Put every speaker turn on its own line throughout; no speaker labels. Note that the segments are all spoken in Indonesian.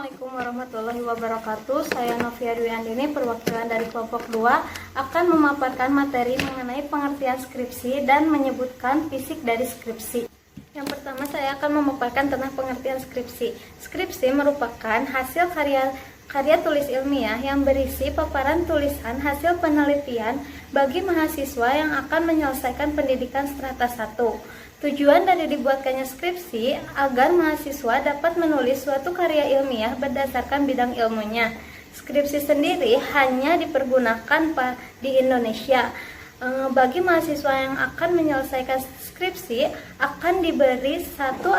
Assalamualaikum warahmatullahi wabarakatuh. Saya Novia Dwi Andini, perwakilan dari kelompok 2, akan memaparkan materi mengenai pengertian skripsi dan menyebutkan fisik dari skripsi. Yang pertama, saya akan memaparkan tentang pengertian skripsi. Skripsi merupakan hasil karya tulis ilmiah yang berisi paparan tulisan hasil penelitian bagi mahasiswa yang akan menyelesaikan pendidikan strata 1. Tujuan dari dibuatkannya skripsi agar mahasiswa dapat menulis suatu karya ilmiah berdasarkan bidang ilmunya. Skripsi sendiri hanya dipergunakan di Indonesia. Bagi mahasiswa yang akan menyelesaikan skripsi akan diberi satu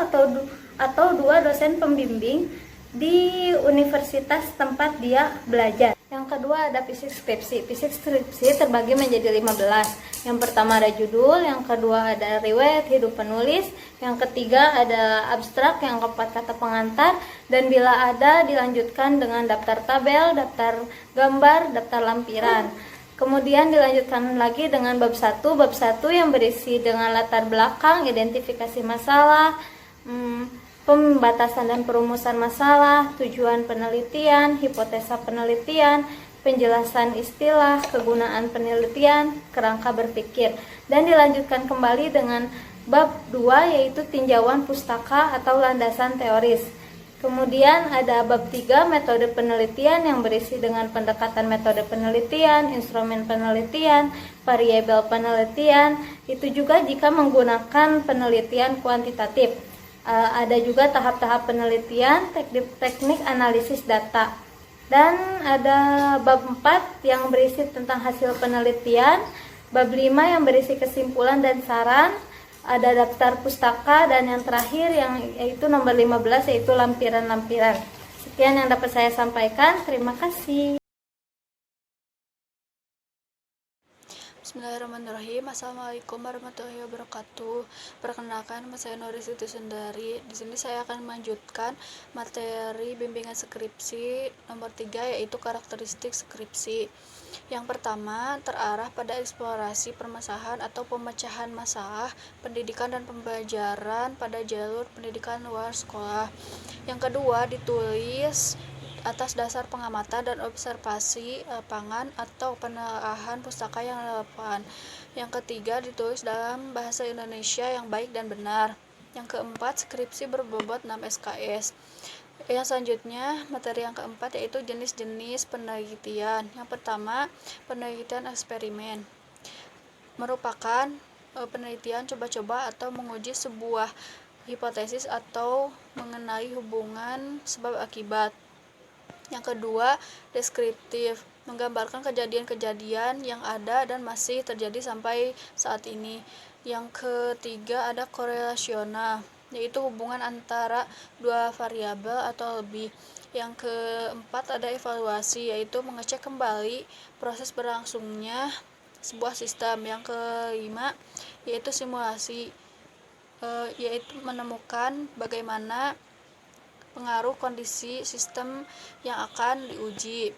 atau dua dosen pembimbing di universitas tempat dia belajar. Yang kedua ada fisik skripsi. Fisik skripsi terbagi menjadi 15. Yang pertama ada judul, yang kedua ada riwayat hidup penulis, yang ketiga ada abstrak, yang keempat kata pengantar, dan bila ada dilanjutkan dengan daftar tabel, daftar gambar, daftar lampiran. Kemudian dilanjutkan lagi dengan bab 1 yang berisi dengan latar belakang, identifikasi masalah, pembatasan dan perumusan masalah, tujuan penelitian, hipotesa penelitian, penjelasan istilah, kegunaan penelitian, kerangka berpikir. Dan dilanjutkan kembali dengan bab 2 yaitu tinjauan pustaka atau landasan teoris. Kemudian ada bab 3 metode penelitian yang berisi dengan pendekatan metode penelitian, instrumen penelitian, variabel penelitian, itu juga jika menggunakan penelitian kuantitatif. Ada juga tahap-tahap penelitian, teknik analisis data. Dan ada bab 4 yang berisi tentang hasil penelitian, bab 5 yang berisi kesimpulan dan saran, ada daftar pustaka, dan yang terakhir yaitu nomor 15 yaitu lampiran-lampiran. Sekian yang dapat saya sampaikan, terima kasih.
Bismillahirrahmanirrahim. Assalamualaikum warahmatullahi wabarakatuh. Perkenalkan, nama saya Nuri Siti Sundari. Di sini saya akan melanjutkan materi bimbingan skripsi nomor 3 yaitu karakteristik skripsi. Yang pertama, terarah pada eksplorasi permasalahan atau pemecahan masalah pendidikan dan pembelajaran pada jalur pendidikan luar sekolah. Yang kedua, ditulis atas dasar pengamatan dan observasi lapangan atau penelaahan pustaka yang relevan. Yang ketiga, ditulis dalam bahasa Indonesia yang baik dan benar. Yang keempat, skripsi berbobot 6 SKS. Yang selanjutnya, materi yang keempat yaitu jenis-jenis penelitian. Yang pertama, penelitian eksperimen merupakan penelitian coba-coba atau menguji sebuah hipotesis atau mengenai hubungan sebab akibat. Yang kedua, deskriptif, menggambarkan kejadian-kejadian yang ada dan masih terjadi sampai saat ini. Yang ketiga, ada korelasional, yaitu hubungan antara dua variabel atau lebih. Yang keempat, ada evaluasi, yaitu mengecek kembali proses berlangsungnya sebuah sistem. Yang kelima, yaitu simulasi, yaitu menemukan bagaimana pengaruh kondisi sistem yang akan diuji.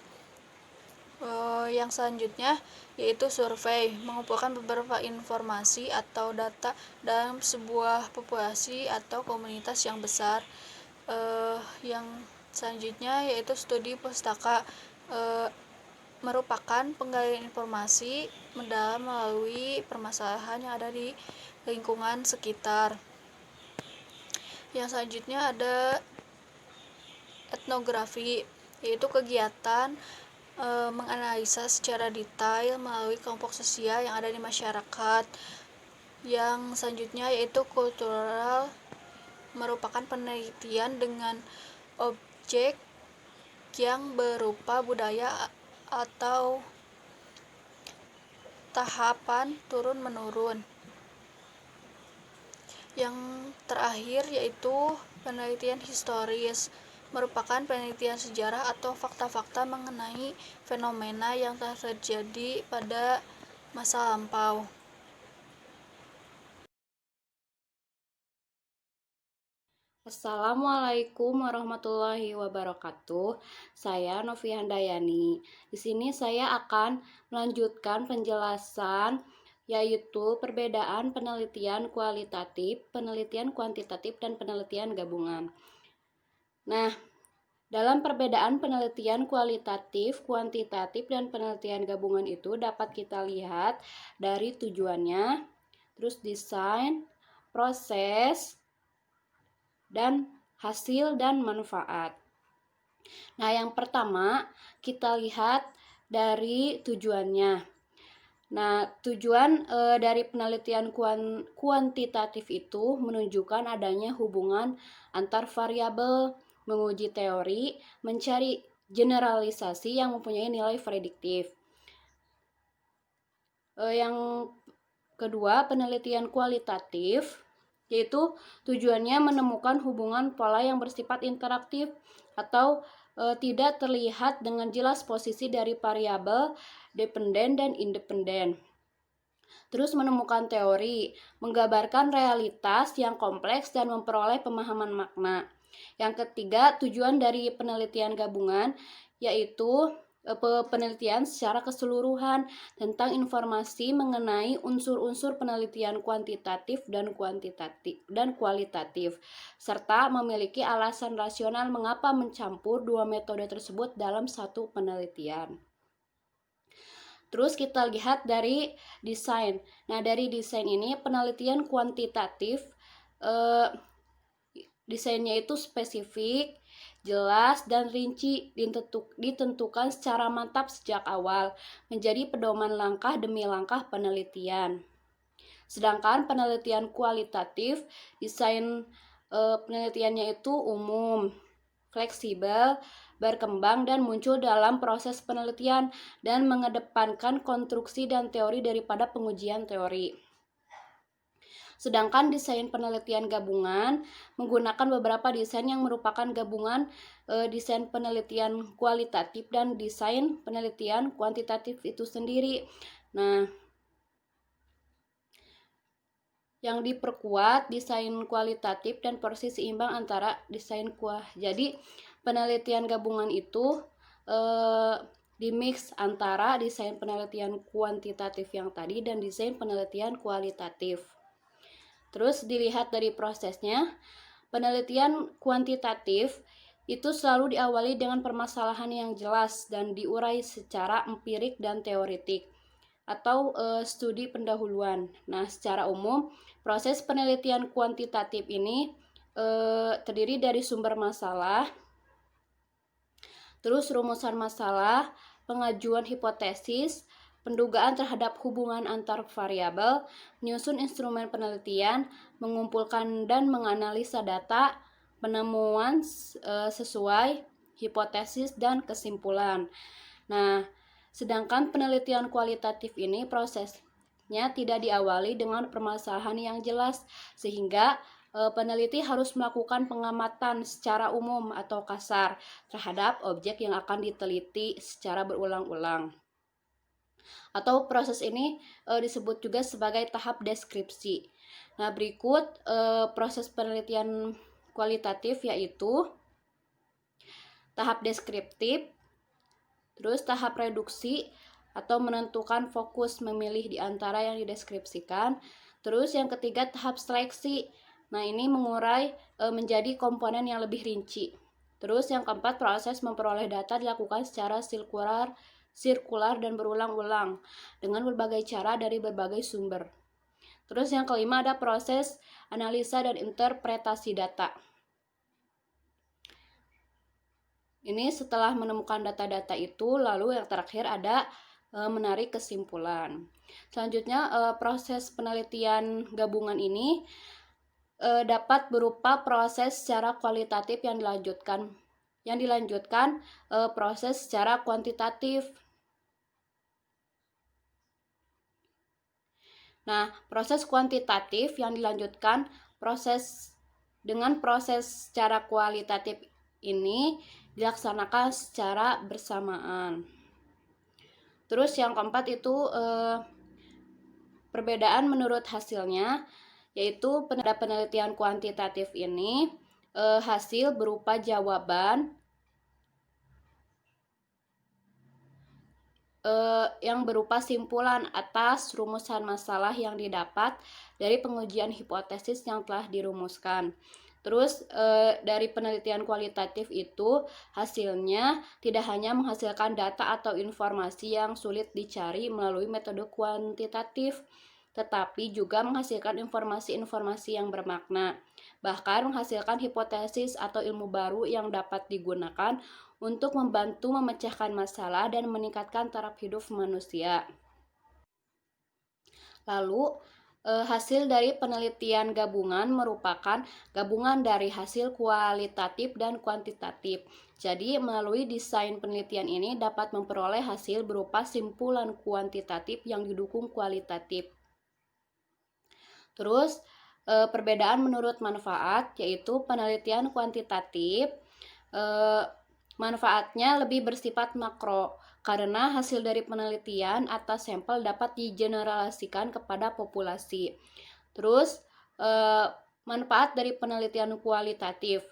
Yang selanjutnya yaitu survei, mengumpulkan beberapa informasi atau data dalam sebuah populasi atau komunitas yang besar. Yang selanjutnya yaitu studi pustaka, merupakan penggalian informasi mendalam melalui permasalahan yang ada di lingkungan sekitar. Yang selanjutnya ada etnografi, yaitu kegiatan menganalisa secara detail melalui kelompok sosial yang ada di masyarakat. Yang selanjutnya yaitu kultural, merupakan penelitian dengan objek yang berupa budaya atau tahapan turun-menurun. Yang terakhir yaitu penelitian historis, merupakan penelitian sejarah atau fakta-fakta mengenai fenomena yang telah terjadi pada masa lampau.
Assalamualaikum warahmatullahi wabarakatuh. Saya Novia Handayani. Di sini saya akan melanjutkan penjelasan yaitu perbedaan penelitian kualitatif, penelitian kuantitatif, dan penelitian gabungan. Nah, Dalam perbedaan penelitian kualitatif, kuantitatif, dan penelitian gabungan itu dapat kita lihat dari tujuannya, terus desain, proses, dan hasil dan manfaat. Nah, yang pertama kita lihat dari tujuannya. Nah, tujuan dari penelitian kuantitatif itu menunjukkan adanya hubungan antar variabel, menguji teori, mencari generalisasi yang mempunyai nilai prediktif. Yang kedua, penelitian kualitatif, yaitu tujuannya menemukan hubungan pola yang bersifat interaktif atau tidak terlihat dengan jelas posisi dari variabel dependen dan independen. Terus menemukan teori, menggambarkan realitas yang kompleks dan memperoleh pemahaman makna. Yang ketiga, tujuan dari penelitian gabungan yaitu penelitian secara keseluruhan tentang informasi mengenai unsur-unsur penelitian kuantitatif dan kualitatif serta memiliki alasan rasional mengapa mencampur dua metode tersebut dalam satu penelitian. Terus kita lihat dari desain. Nah, dari desain ini penelitian kuantitatif desainnya itu spesifik, jelas, dan rinci, ditentukan secara mantap sejak awal, menjadi pedoman langkah demi langkah penelitian. Sedangkan penelitian kualitatif, desain penelitiannya itu umum, fleksibel, berkembang dan muncul dalam proses penelitian dan mengedepankan konstruksi dan teori daripada pengujian teori. Sedangkan desain penelitian gabungan menggunakan beberapa desain yang merupakan gabungan desain penelitian kualitatif dan desain penelitian kuantitatif itu sendiri. Nah, yang diperkuat desain kualitatif dan porsi seimbang antara desain Jadi, penelitian gabungan itu dimix antara desain penelitian kuantitatif yang tadi dan desain penelitian kualitatif. Terus dilihat dari prosesnya, penelitian kuantitatif itu selalu diawali dengan permasalahan yang jelas dan diurai secara empirik dan teoretik atau studi pendahuluan. Nah, secara umum, proses penelitian kuantitatif ini terdiri dari sumber masalah, terus rumusan masalah, pengajuan hipotesis, pendugaan terhadap hubungan antar variabel, menyusun instrumen penelitian, mengumpulkan dan menganalisa data, penemuan sesuai hipotesis dan kesimpulan. Nah, sedangkan penelitian kualitatif ini prosesnya tidak diawali dengan permasalahan yang jelas, sehingga peneliti harus melakukan pengamatan secara umum atau kasar terhadap objek yang akan diteliti secara berulang-ulang. Atau proses ini disebut juga sebagai tahap deskripsi. Nah, berikut proses penelitian kualitatif yaitu tahap deskriptif, terus tahap reduksi atau menentukan fokus memilih di antara yang dideskripsikan. Terus yang ketiga tahap seleksi. Nah, ini mengurai menjadi komponen yang lebih rinci. Terus yang keempat proses memperoleh data dilakukan secara sirkular dan berulang-ulang dengan berbagai cara dari berbagai sumber. Terus yang kelima ada proses analisa dan interpretasi data. Ini setelah menemukan data-data itu, lalu yang terakhir ada menarik kesimpulan. Selanjutnya proses penelitian gabungan ini dapat berupa proses secara kualitatif yang dilanjutkan proses secara kuantitatif. Nah, proses kuantitatif yang dilanjutkan proses secara kualitatif ini dilaksanakan secara bersamaan. Terus yang keempat itu perbedaan menurut hasilnya, yaitu pada penelitian kuantitatif ini hasil berupa jawaban yang berupa simpulan atas rumusan masalah yang didapat dari pengujian hipotesis yang telah dirumuskan. Terus dari penelitian kualitatif itu hasilnya tidak hanya menghasilkan data atau informasi yang sulit dicari melalui metode kuantitatif, tetapi juga menghasilkan informasi-informasi yang bermakna, bahkan menghasilkan hipotesis atau ilmu baru yang dapat digunakan untuk membantu memecahkan masalah dan meningkatkan taraf hidup manusia. Lalu, hasil dari penelitian gabungan merupakan gabungan dari hasil kualitatif dan kuantitatif. Jadi, melalui desain penelitian ini dapat memperoleh hasil berupa simpulan kuantitatif yang didukung kualitatif. Terus, perbedaan menurut manfaat, yaitu penelitian kuantitatif, manfaatnya lebih bersifat makro, karena hasil dari penelitian atas sampel dapat digeneralisasikan kepada populasi. Terus, manfaat dari penelitian kualitatif.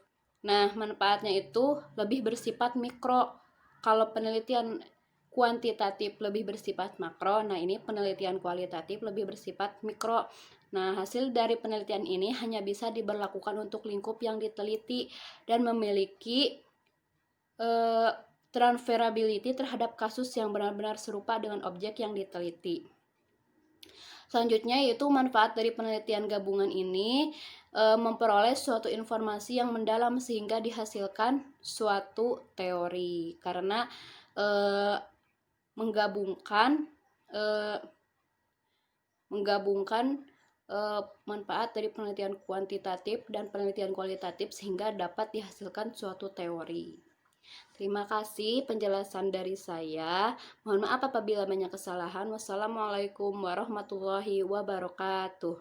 Nah, manfaatnya itu lebih bersifat mikro. Kalau penelitian kuantitatif lebih bersifat makro, nah ini penelitian kualitatif lebih bersifat mikro. Nah, hasil dari penelitian ini hanya bisa diberlakukan untuk lingkup yang diteliti dan memiliki transferability terhadap kasus yang benar-benar serupa dengan objek yang diteliti. Selanjutnya yaitu manfaat dari penelitian gabungan ini memperoleh suatu informasi yang mendalam sehingga dihasilkan suatu teori, karena menggabungkan manfaat dari penelitian kuantitatif dan penelitian kualitatif sehingga dapat dihasilkan suatu teori. Terima kasih penjelasan dari saya. Mohon maaf apabila banyak kesalahan. Wassalamualaikum warahmatullahi wabarakatuh.